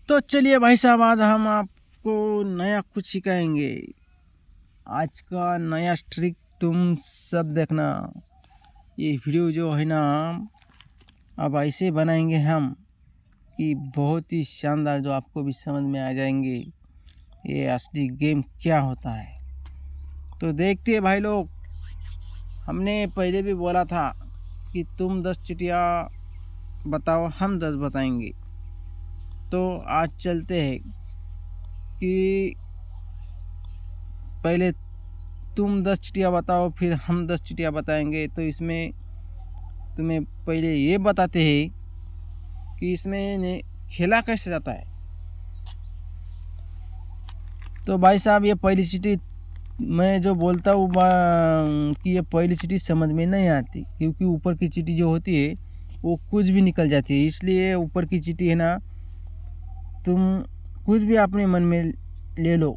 तो चलिए भाई साहब, आज हम आपको नया कुछ सिखाएंगे। आज का नया ट्रिक तुम सब देखना। ये वीडियो जो है ना, अब ऐसे बनाएंगे हम कि बहुत ही शानदार, जो आपको भी समझ में आ जाएंगे ये असली गेम क्या होता है। तो देखते हैं भाई लोग, हमने पहले भी बोला था कि तुम 10 चिटिया बताओ, हम 10 बताएंगे। तो आज चलते हैं कि पहले तुम 10 चिटिया बताओ, फिर हम 10 चिटिया बताएंगे। तो इसमें तुम्हें पहले ये बताते हैं कि इसमें खेला कैसे जाता है। तो भाई साहब, ये पहली चिट्ठी मैं जो बोलता हूँ कि ये पहली चिट्ठी समझ में नहीं आती, क्योंकि ऊपर की चिट्ठी जो होती है वो कुछ भी निकल जाती है। इसलिए ऊपर की चिट्ठी है ना, तुम कुछ भी अपने मन में ले लो।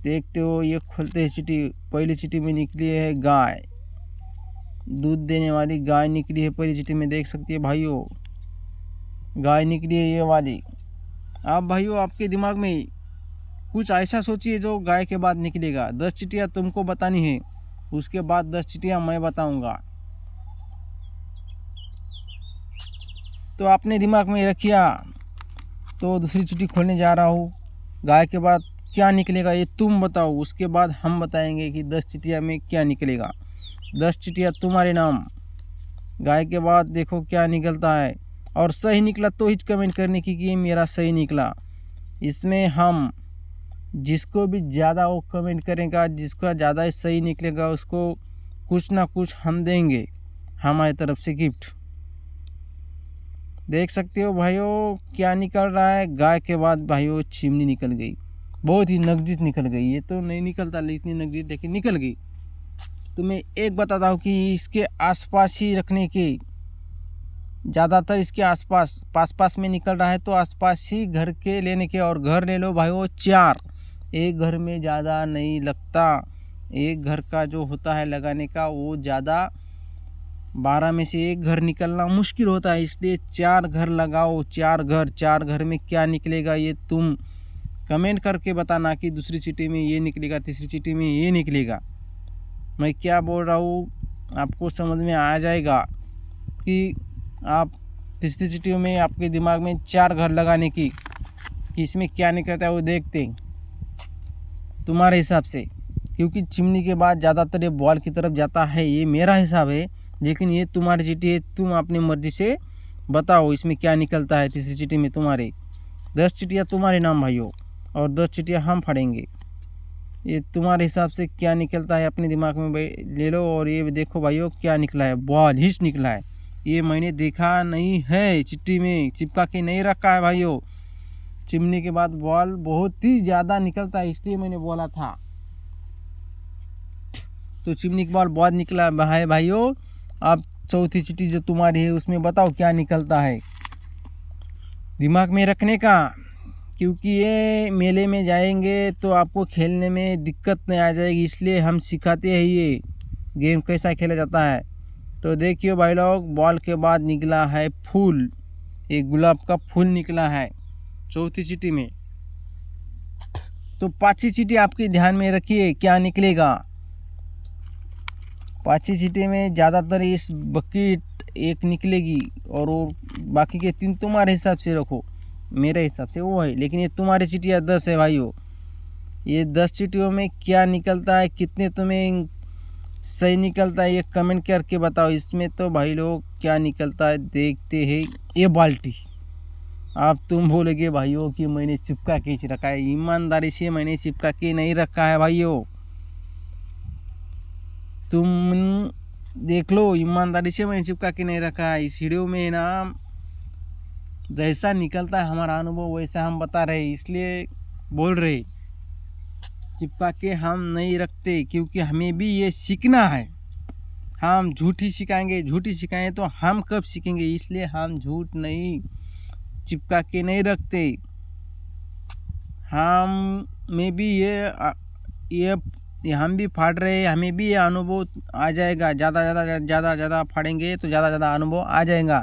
देखते हो, ये खोलते हैं चिट्ठी। पहली चिट्ठी में निकली है गाय, दूध देने वाली गाय निकली है पहली चिट्ठी में, देख सकती है भाइयों, गाय निकली है ये वाली। आप भाइयों, आपके दिमाग में कुछ ऐसा सोचिए जो गाय के बाद निकलेगा। 10 चिट्ठियाँ तुमको बतानी है, उसके बाद 10 चिट्ठियाँ मैं बताऊंगा। तो अपने दिमाग में रखिया। तो दूसरी चिट्ठी खोलने जा रहा हूँ। गाय के बाद क्या निकलेगा ये तुम बताओ, उसके बाद हम बताएंगे कि 10 चिट्ठियाँ में क्या निकलेगा। 10 चिट्ठियाँ तुम्हारे नाम। गाय के बाद देखो क्या निकलता है, और सही निकला तो ही कमेंट करने की कि मेरा सही निकला। इसमें हम जिसको भी ज़्यादा वो कमेंट करेगा, जिसका ज़्यादा सही निकलेगा, उसको कुछ ना कुछ हम देंगे हमारी तरफ से गिफ्ट। देख सकते हो भाइयों क्या निकल रहा है। गाय के बाद भाइयों चिमनी निकल गई, बहुत ही नजदीक निकल गई। ये तो नहीं निकलता इतनी नजदीक, लेकिन निकल गई। तो मैं एक बताता हूँ कि इसके आसपास ही रखने के, ज़्यादातर इसके आसपास पास में निकल रहा है तो आसपास ही घर के लेने के। और घर ले लो भाइयों 4, एक घर में ज़्यादा नहीं लगता। एक घर का जो होता है लगाने का वो ज़्यादा, 12 में से एक घर निकलना मुश्किल होता है। इसलिए 4 घर लगाओ। 4 घर में क्या निकलेगा ये तुम कमेंट करके बताना कि दूसरी चिट्ठी में ये निकलेगा, तीसरी चिट्ठी में ये निकलेगा। मैं क्या बोल रहा हूँ आपको समझ में आ जाएगा कि आप तीसरी चिट्ठी में आपके दिमाग में 4 घर लगाने की, कि इसमें क्या निकलता है वो देखते हैं तुम्हारे हिसाब से। क्योंकि चिमनी के बाद ज़्यादातर ये बॉल की तरफ जाता है, ये मेरा हिसाब है, लेकिन ये तुम्हारी चिट्ठी है। तुम अपनी मर्जी से बताओ इसमें क्या निकलता है तीसरी चिट्ठी में। तुम्हारे 10 चिट्ठियाँ तुम्हारे नाम भाइयों, और 10 चिट्ठियाँ हम फाड़ेंगे। ये तुम्हारे हिसाब से क्या निकलता है अपने दिमाग में ले लो। और ये देखो भाइयों क्या निकला है, बॉल हिच निकला है। ये मैंने देखा नहीं है, चिट्ठी में चिपका के नहीं रखा है भाइयों। चिमनी के बाद बॉल बहुत ही ज़्यादा निकलता है, इसलिए मैंने बोला था। तो चिमनी के बाद बॉल निकला है भाइयों। अब चौथी चिट्ठी जो तुम्हारी है उसमें बताओ क्या निकलता है, दिमाग में रखने का। क्योंकि ये मेले में जाएंगे तो आपको खेलने में दिक्कत नहीं आ जाएगी, इसलिए हम सिखाते हैं ये गेम कैसा खेला जाता है। तो देखिए भाई लोग, बॉल के बाद निकला है फूल, एक गुलाब का फूल निकला है चौथी चिट्ठी में। तो पांचवी चिट्ठी आपके ध्यान में रखिए क्या निकलेगा। पांचवी चिट्ठी में ज़्यादातर इस बकेट एक निकलेगी, और वो बाकी के 3 तुम्हारे हिसाब से रखो, मेरे हिसाब से वो है। लेकिन ये तुम्हारी चिट्ठियाँ 10 है भाइयों। ये 10 चिट्ठियों में क्या निकलता है, कितने तुम्हें सही निकलता है ये कमेंट करके बताओ। इसमें तो भाई लोग क्या निकलता है देखते हैं। ये बाल्टी। अब तुम बोलोगे भाइयों कि मैंने चिपका के रखा है। ईमानदारी से मैंने चिपका के नहीं रखा है भाइयों, तुम देख लो। ईमानदारी से मैंने चिपका के नहीं रखा है। इस वीडियो में ना जैसा निकलता है हमारा अनुभव वैसा हम बता रहे, इसलिए बोल रहे। चिपका के हम नहीं रखते, क्योंकि हमें भी ये सीखना है। हम झूठी सिखाएंगे, झूठी सिखाएं तो हम कब सीखेंगे, इसलिए हम झूठ नहीं चिपका के नहीं रखते। हम में भी ये हम भी फाड़ रहे, हमें भी ये अनुभव आ जाएगा। ज़्यादा फाड़ेंगे तो ज़्यादा अनुभव आ जाएगा।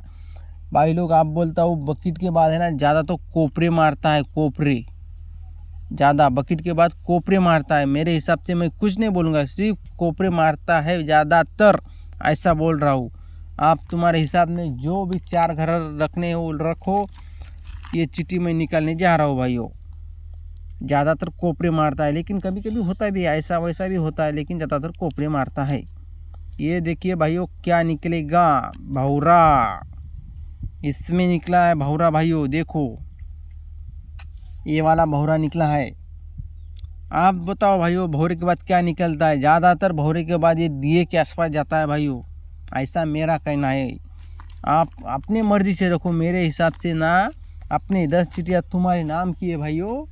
भाई लोग आप बोलता हूँ बकेट के बाद है ना ज़्यादा तो कोपरे मारता है, कोपरे ज़्यादा बकेट के बाद कोपरे मारता है। मेरे हिसाब से मैं कुछ नहीं बोलूँगा, सिर्फ कोपरे मारता है ज़्यादातर, ऐसा बोल रहा हूँ। आप तुम्हारे हिसाब में जो भी 4 घर रखने हो रखो, ये चिट्ठी मैं निकालने जा रहा हूँ भाइयों। ज़्यादातर कोपरे मारता है, लेकिन कभी कभी होता भी ऐसा वैसा भी होता है, लेकिन ज़्यादातर कोपरे मारता है। ये देखिए भाइयों क्या निकलेगा, भौरा। इसमें निकला है भौरा भाइयों, देखो ये वाला भौरा निकला है। आप बताओ भाइयों भौरे के बाद क्या निकलता है? ज़्यादातर भौरे के बाद ये दिए के आसपास जाता है भाइयों, ऐसा मेरा कहना है। आप अपने मर्जी से रखो, मेरे हिसाब से ना अपने 10 चिट्ठियाँ तुम्हारे नाम की है भाइयों,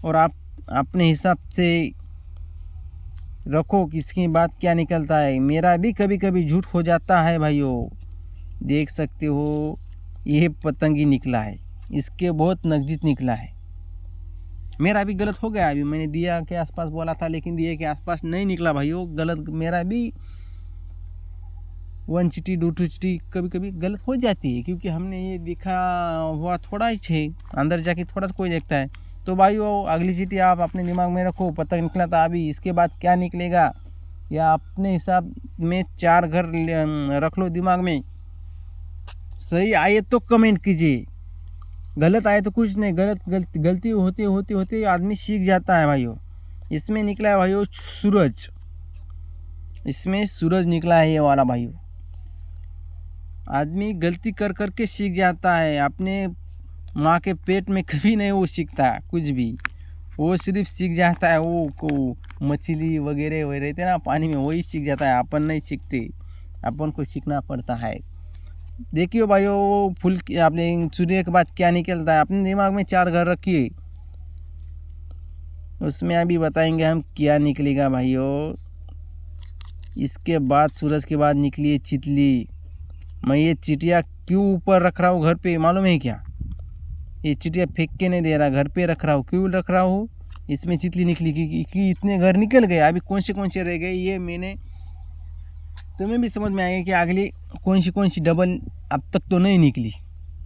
और आप अपने हिसाब से रखो किसकी बात क्या निकलता है। मेरा भी कभी कभी झूठ हो जाता है भाइयों। देख सकते हो ये पतंगी निकला है, इसके बहुत नज़दीक निकला है। मेरा भी गलत हो गया, अभी मैंने दिया के आसपास बोला था, लेकिन दिए के आसपास नहीं निकला भाइयों। गलत मेरा भी 1 चिट्ठी 2 चिट्ठी कभी कभी गलत हो जाती है, क्योंकि हमने ये देखा हुआ थोड़ा ही है, अंदर जाके थोड़ा सा कोई देखता है। तो भाइयों अगली चिट्ठी आप अपने दिमाग में रखो, पतंग निकला था अभी, इसके बाद क्या निकलेगा या अपने हिसाब में 4 घर रख लो दिमाग में। सही आए तो कमेंट कीजिए, गलत आए तो कुछ नहीं, गलती होते होते होते आदमी सीख जाता है भाइयों। इसमें निकला है भाइयों सूरज, इसमें सूरज निकला है ये वाला भाइयों। आदमी गलती कर करके सीख जाता है, अपने माँ के पेट में कभी नहीं वो सीखता कुछ भी, वो सिर्फ सीख जाता है वो को मछली वगैरह वगैरह रहते ना पानी में, वही सीख जाता है, अपन नहीं सीखते, अपन को सीखना पड़ता है। देखिए भाइयों फुल आपने सूर्य के बाद क्या निकलता है, अपने दिमाग में 4 घर रखिए, उसमें अभी बताएंगे हम क्या निकलेगा भाइयों। इसके बाद सूरज के बाद निकली है चितली। मैं ये चिटिया क्यों ऊपर रख रहा हूँ घर पे मालूम है क्या? ये चिटिया फेंक के नहीं दे रहा, घर पे रख रहा हूँ। क्यों रख रहा हूँ? इसमें चितली निकली कि इतने घर निकल गए, अभी कौन से रह गए ये मैंने तुम्हें भी समझ में आएगा कि अगली कौन सी डबल अब तक तो नहीं निकली,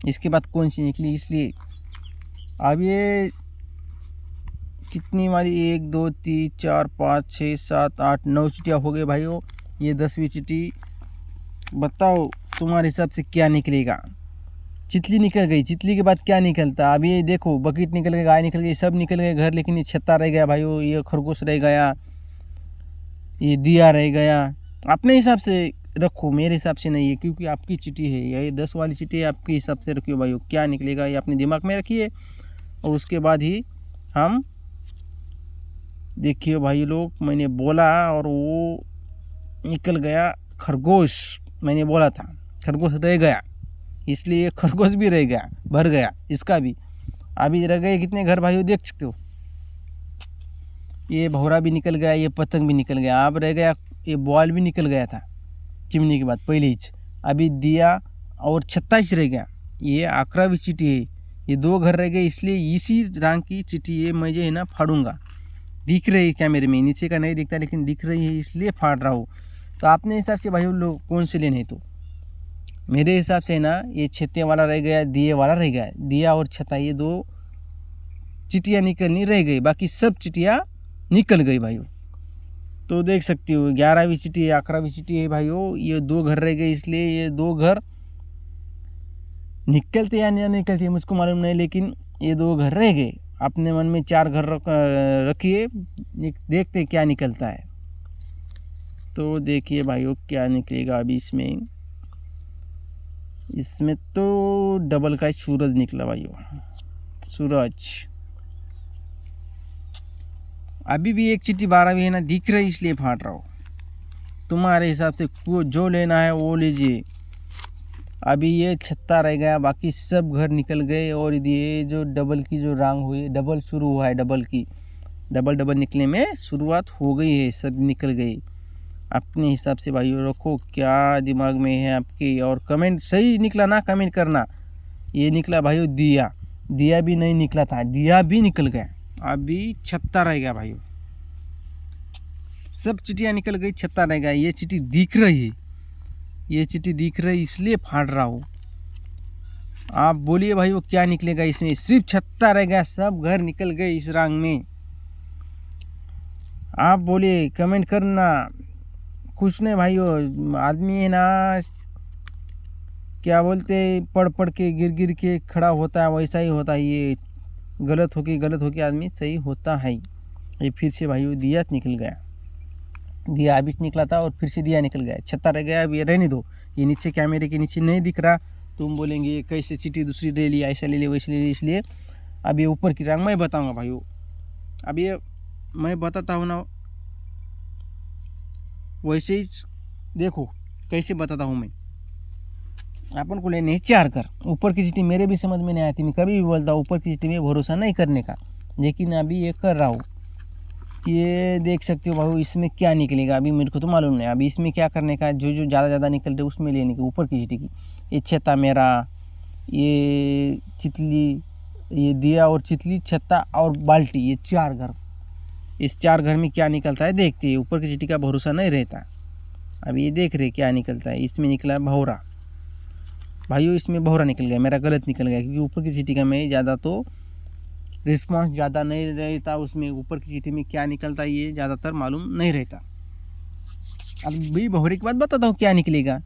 इसके बाद कौन सी निकली। इसलिए अब ये कितनी वाली 1 2 3 4 5 6 7 8 9 चिटिया हो गए भाइयों, ये 10वीं चिट्ठी। बताओ तुम्हारे हिसाब से क्या निकलेगा? चितली निकल गई, चितली के बाद क्या निकलता? अब ये देखो बकेट निकल गए, गाय निकल गई, सब निकल गए घर, लेकिन ये छत्ता रह गया भाइयों, ये खरगोश रह गया, ये दिया रह गया। अपने हिसाब से रखो, मेरे हिसाब से नहीं है, क्योंकि आपकी चिट्ठी है, यही 10 वाली चिट्ठी है, आपके हिसाब से रखियो भाइयों। क्या निकलेगा ये अपने दिमाग में रखिए, और उसके बाद ही हम देखिए भाई लोग, मैंने बोला और वो निकल गया खरगोश। मैंने बोला था खरगोश रह गया, इसलिए खरगोश भी रह गया, भर गया इसका भी। अभी रह गए कितने घर भाइयों देख सकते हो, ये भौरा भी निकल गया, ये पतंग भी निकल गया। अब रह गया ये बॉल भी निकल गया था चिमनी के बाद पहले ही। अभी दिया और 26 रह गया, ये 11वीं चिट्ठी है, ये 2 घर रह गए, इसलिए इसी रंग की चिट्ठी ये मैं जो है ना फाड़ूंगा। दिख रही है कैमरे में, नीचे का नहीं दिखता लेकिन दिख रही है, इसलिए फाड़ रहा हूँ। तो अपने हिसाब से भाई लोग कौन से लेने, तो मेरे हिसाब से ना ये छत्ते वाला रह गया, दिए वाला रह गया, दिया और छत्ता ये 2 चिट्ठियाँ निकलनी रह गई, बाकी सब चिट्ठियाँ निकल गई भाइयों। तो देख सकते हो 11वीं चिट्ठी है, 11वीं चिट्ठी है भाइयों, ये 2 घर रह गए, इसलिए ये 2 घर निकलते या नहीं निकलते मुझको मालूम नहीं, लेकिन ये 2 घर रह गए। अपने मन में 4 घर रखिए, देखते क्या निकलता है। तो देखिए भाइयों क्या निकलेगा अभी इसमें तो डबल का सूरज निकला भाइयों, सूरज। अभी भी एक चिट्ठी 12वीं है ना दिख रही, इसलिए फाड़ रहा हूँ। तुम्हारे हिसाब से जो लेना है वो लीजिए। अभी ये छत्ता रह गया, बाकी सब घर निकल गए, और ये जो डबल की जो रंग हुई, डबल शुरू हुआ है, डबल की डबल निकलने में शुरुआत हो गई है, सब निकल गई। अपने हिसाब से भाइयों रखो क्या दिमाग में है आपके, और कमेंट सही निकला ना कमेंट करना। ये निकला भाइयों दिया, दिया भी नहीं निकला था, दिया भी निकल गया, अभी छत्ता रह गया भाइयों। सब चिट्ठियाँ निकल गई, छत्ता रह गया। ये चिट्ठी दिख रही है, ये चिट्ठी दिख रही इसलिए फाड़ रहा हूँ। आप बोलिए भाई वो क्या निकलेगा इसमें, सिर्फ छत्ता रह गया, सब घर निकल गए इस रंग में। आप बोलिए, कमेंट करना। कुछ नहीं भाई, वो आदमी है ना, क्या बोलते, पढ़ पढ़ के गिर गिर के खड़ा होता है, वैसा ही होता है। ये गलत होके आदमी सही होता है। ये फिर से भाई वो दिया निकल गया, दिया अभी निकला था और फिर से दिया निकल गया, छत्ता रह गया। अब ये रहने दो, ये नीचे कैमरे के नीचे नहीं दिख रहा। तुम बोलेंगे कैसे चीटी दूसरी ले लिया, ऐसा ले लिया वैसे ले लिया, इसलिए अब ये ऊपर की रंग मैं बताऊंगा भाई। अब ये मैं बताता हूँ ना, वैसे ही देखो कैसे बताता हूँ मैं। अपन को लेने 4 कर, ऊपर की चीटी मेरे भी समझ में नहीं आती, मैं कभी भी बोलता हूँ ऊपर की चीटी में भरोसा नहीं करने का, लेकिन अभी ये कर रहा हूँ। ये देख सकते हो भाई, इसमें क्या निकलेगा अभी मेरे को तो मालूम नहीं। अभी इसमें क्या करने का, जो जो ज़्यादा निकल रहे उसमें लेने की, ऊपर की चीटी की। ये छत्ता मेरा, ये चितली, ये दिया और चितली, छत्ता और बाल्टी, ये 4 घर। इस 4 घर में क्या निकलता है देखते हैं, ऊपर की चीटी का भरोसा नहीं रहता। अब ये देख रहे क्या निकलता है, इसमें निकला भौरा भाइयों, इसमें भौरा निकल गया, मेरा गलत निकल गया, क्योंकि ऊपर की चीटी का मैं ज़्यादा तो रिस्पांस ज़्यादा नहीं रहता उसमें। ऊपर की चीटी में क्या निकलता है ये ज़्यादातर मालूम नहीं रहता। अब भी भौरे के बाद बताता हूँ क्या निकलेगा।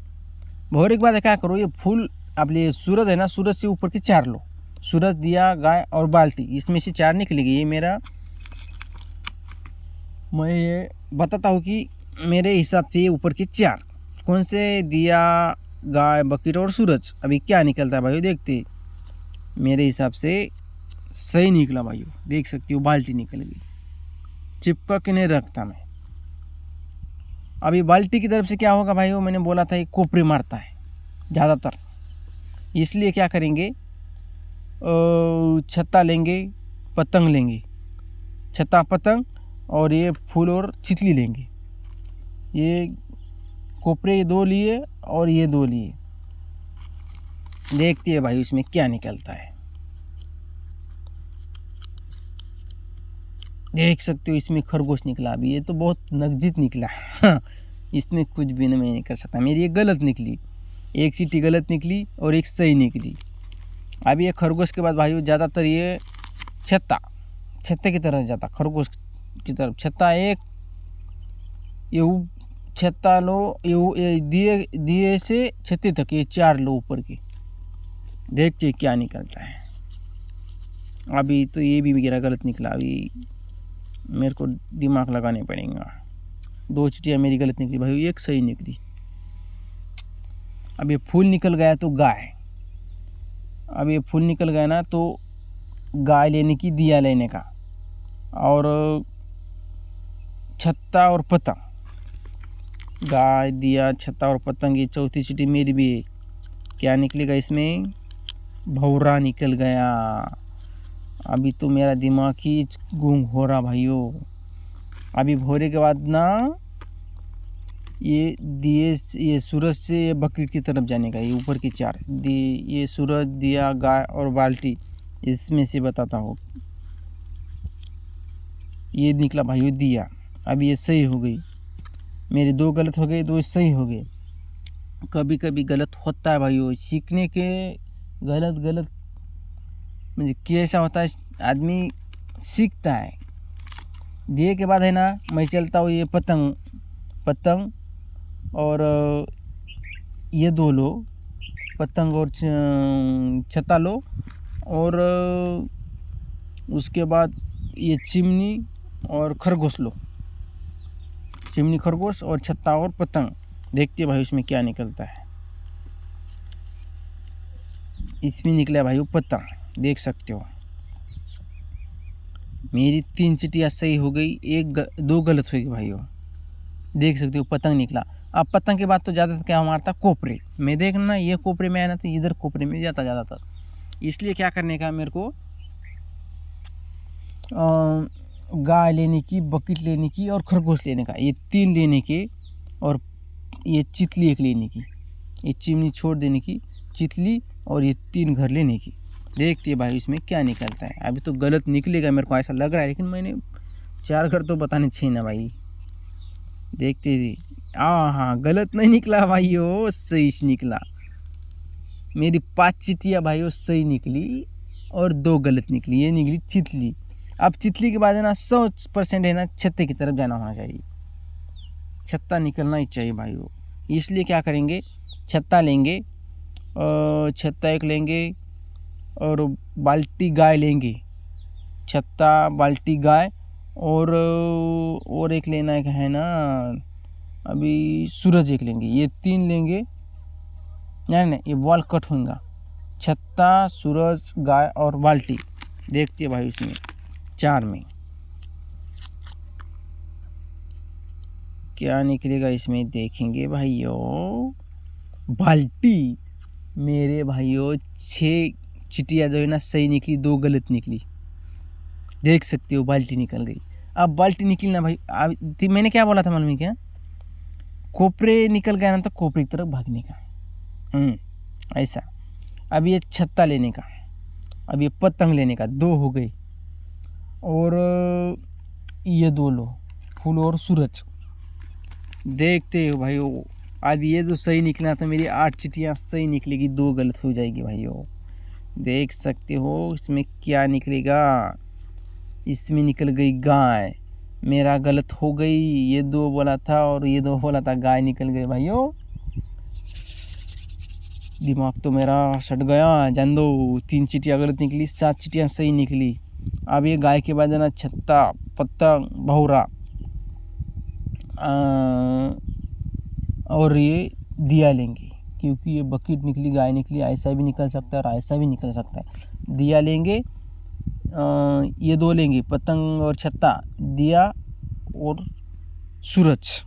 भौरे के बाद क्या करो, ये फूल अब ये सूरज है ना, सूरज से ऊपर की 4 लो, सूरज, दिया, गाय और बाल्टी, इसमें से 4 निकलेगी। ये मेरा, मैं ये बताता हूँ कि मेरे हिसाब से ये ऊपर की 4 कौन से, दिया, गाय, बकेट और सूरज। अभी क्या निकलता है भाई देखते। मेरे हिसाब से सही निकला भाई, देख सकते हो बाल्टी निकल गई, चिपका के नहीं रखता मैं। अभी बाल्टी की तरफ से क्या होगा भाई, मैंने बोला था ये कोपरे मारता है ज़्यादातर, इसलिए क्या करेंगे, छत्ता लेंगे, पतंग लेंगे, छत्ता पतंग और ये फूल और चितली लेंगे। ये कोपरे 2 लिए और ये 2 लिए, देखते हैं भाई उसमें क्या निकलता है। देख सकते हो इसमें खरगोश निकला। अभी ये तो बहुत नगजीत निकला इसमें कुछ भी नहीं कर सकता। मेरी ये गलत निकली, एक चीटी गलत निकली और एक सही निकली। अभी ये खरगोश के बाद भाई ज़्यादातर ये छत्ते की तरफ जाता, खरगोश की तरफ छत्ता एक, ये छत्ता लो, ये दिए से छत्ते तक ये 4 लो ऊपर की, देखते क्या निकलता है। अभी तो ये भी मेरा गलत निकला, अभी मेरे को दिमाग लगाने पड़ेगा। 2 चिटियाँ मेरी गलत निकली भाई, एक सही निकली। अब ये फूल निकल गया तो गाय, अब ये फूल निकल गया ना तो गाय लेने की, दिया लेने का, और छत्ता और पतंग, गाय, दिया, छत्ता और पतंग, ये चौथी चिट्ठी मेरी भी है। क्या निकलेगा इसमें, भौरा निकल गया। अभी तो मेरा दिमाग ही गुम हो रहा भाइयों। अभी भौरे के बाद ना ये दिए, ये सूरज से ये बकेट की तरफ जाने का, ये ऊपर की 4 ये सूरज, दिया, गाय और बाल्टी, इसमें से बताता हूँ। ये निकला भाइयों दिया। अभी ये सही हो गई, मेरे 2 गलत हो गए, 2 सही हो गए। कभी कभी गलत होता है भाइयों, सीखने के गलत मुझे कैसा होता है, आदमी सीखता है। दिए के बाद है ना, मैं चलता हूँ ये पतंग और ये 2 लो, पतंग और छत्ता लो, और उसके बाद ये चिमनी और खरगोश लो, चिमनी, खरगोश और छत्ता और पतंग। देखते भाई इसमें क्या निकलता है। इसमें निकला भाई पतंग, देख सकते हो। मेरी 3 चिटियाँ सही हो गई, 2 गलत हो गई भाइयों, देख सकते हो पतंग निकला। अब पतंग के बाद तो ज़्यादातर क्या मारता, कोपरे में। देखना ये कोपरे में आया ना तो इधर कोपरे में जाता ज़्यादातर, इसलिए क्या करने का मेरे को, गाय लेने की, बकेट लेने की और खरगोश लेने का, ये 3 लेने के, और ये चितली 1 लेने की, ये चिमनी छोड़ देने की, चितली और ये 3 घर लेने की। देखते हैं भाई इसमें क्या निकलता है। अभी तो गलत निकलेगा मेरे को ऐसा लग रहा है, लेकिन मैंने 4 घर तो बताने चाहिए ना भाई। देखते हाँ, गलत नहीं निकला भाई, सही निकला। मेरी 5 चीटियाँ भाइयों सही निकली और 2 गलत निकली। ये निकली चितली। अब चितली के बाद है ना 100% है ना छत्ते की तरफ जाना होना चाहिए, छत्ता निकलना ही चाहिए भाइयों। इसलिए क्या करेंगे, छत्ता लेंगे, छत्ता एक लेंगे और बाल्टी गाय लेंगे, छत्ता बाल्टी गाय और एक लेना है ना अभी सूरज एक लेंगे। ये 3 लेंगे, नहीं ये बॉल कट होगा। छत्ता, सूरज, गाय और बाल्टी। देखते हैं भाई इसमें 4 में क्या निकलेगा। इसमें देखेंगे भाइयों, बाल्टी। मेरे भाइयों 6 चिटिया जो है ना सही निकली, 2 गलत निकली। देख सकते हो बाल्टी निकल गई। अब बाल्टी निकली ना भाई, मैंने क्या बोला था मालूम है क्या, कोपरे निकल गया ना तो कोपरे की तरफ भागने का, ऐसा। अब ये छत्ता लेने का, अब ये पतंग लेने का, 2 हो गई। और ये 2 लो, फूल और सूरज। देखते हो भाइयों, अब ये जो सही निकला था, मेरी 8 चिटियाँ सही निकलेगी, 2 गलत हो जाएगी भाइयों। देख सकते हो इसमें क्या निकलेगा। इसमें निकल गई गाय, मेरा गलत हो गई। ये 2 बोला था और ये 2 बोला था, गाय निकल गई भाइयों। दिमाग तो मेरा सट गया, जान दो। 3 चिटियाँ गलत निकली, 7 चिटियाँ सही निकली। अब ये गाय के बाद है ना छत्ता, पतंग, भौरा और ये दिया लेंगे, क्योंकि ये बकेट निकली, गाय निकली, ऐसा भी निकल सकता है और ऐसा भी निकल सकता है। दिया लेंगे, ये 2 लेंगे, पतंग और छत्ता, दिया और सूरज,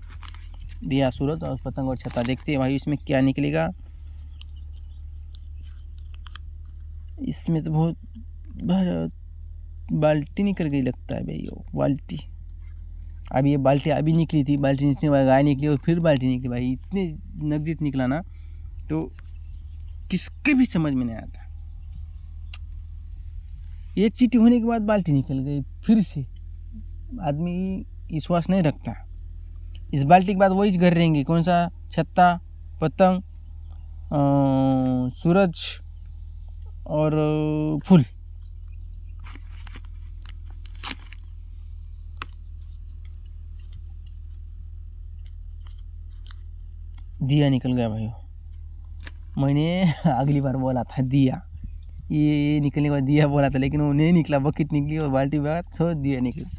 दिया सूरज और पतंग और छत्ता। देखते हैं भाई इसमें क्या निकलेगा। इसमें तो बहुत बाल्टी निकल गई लगता है भैया, बाल्टी। अब ये बाल्टी अभी निकली थी, बाल्टी निकलने के बाद गाय निकली और फिर बाल्टी निकली। भाई इतने नजदीक निकला ना तो किसके भी समझ में नहीं आता। एक चीटी होने के बाद बाल्टी निकल गई, फिर से आदमी विश्वास नहीं रखता। इस बाल्टी के बाद वही घर रहेंगे, कौन सा, छत्ता, पतंग, सूरज और फूल। दिया निकल गया भाइयों। मैंने अगली बार बोला था दिया, ये निकलने के बाद दिया बोला था, लेकिन वो नहीं निकला, बकेट निकली और बाल्टी बाद सो दिया निकला।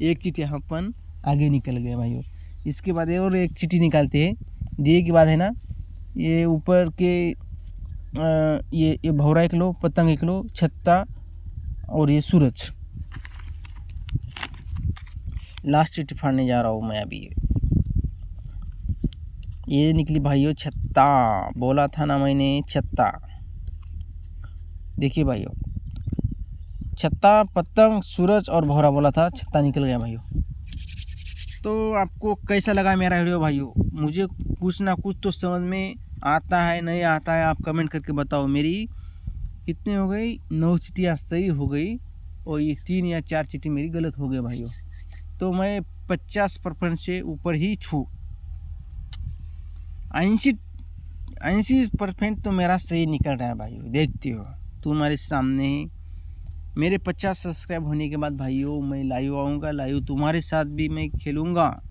एक चीटी अपन आगे निकल गए भाइयों। इसके बाद और एक चीटी निकालते हैं। दिए के बाद है ना ये ऊपर के ये भौरा एक लो, पतंग एक लो, छत्ता और ये सूरज। लास्ट चीटी फाड़ने जा रहा हूँ मैं अभी। ये निकली भाइयों छत्ता, बोला था ना मैंने छत्ता। देखिए भाइयों, छत्ता, पतंग, सूरज और भौरा बोला था, छत्ता निकल गया भाइयों। तो आपको कैसा लगा मेरा वीडियो भाइयों? मुझे कुछ ना कुछ तो समझ में आता है, नहीं आता है, आप कमेंट करके बताओ। मेरी कितनी हो गई, 9 चिटियाँ सही हो गई और ये 3 या 4 चिट्ठी मेरी गलत हो गई भाइयों। तो मैं 50% से ऊपर ही छू, 80% तो मेरा सही निकल रहा है भाइयों। देखते हो तुम्हारे सामने ही। मेरे 50 सब्सक्राइब होने के बाद भाइयों मैं लाइव आऊँगा, लाइव तुम्हारे साथ भी मैं खेलूँगा,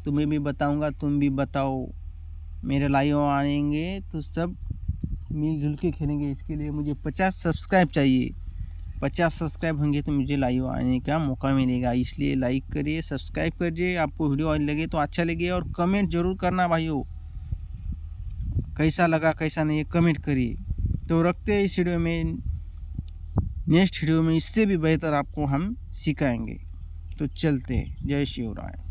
तुम्हें भी बताऊँगा, तुम भी बताओ। मेरे लाइव आएंगे तो सब मिलजुल के खेलेंगे। इसके लिए मुझे 50 सब्सक्राइब चाहिए। 50 सब्सक्राइब होंगे तो मुझे लाइव आने का मौका मिलेगा। इसलिए लाइक करिए, सब्सक्राइब करिए। आपको वीडियो लगे तो अच्छा लगे और कमेंट ज़रूर करना भाइयों, कैसा लगा कैसा नहीं कमेंट करिए। तो रखते हैं इस वीडियो में, नेक्स्ट वीडियो में इससे भी बेहतर आपको हम सिखाएंगे। तो चलते हैं, जय शिवराय।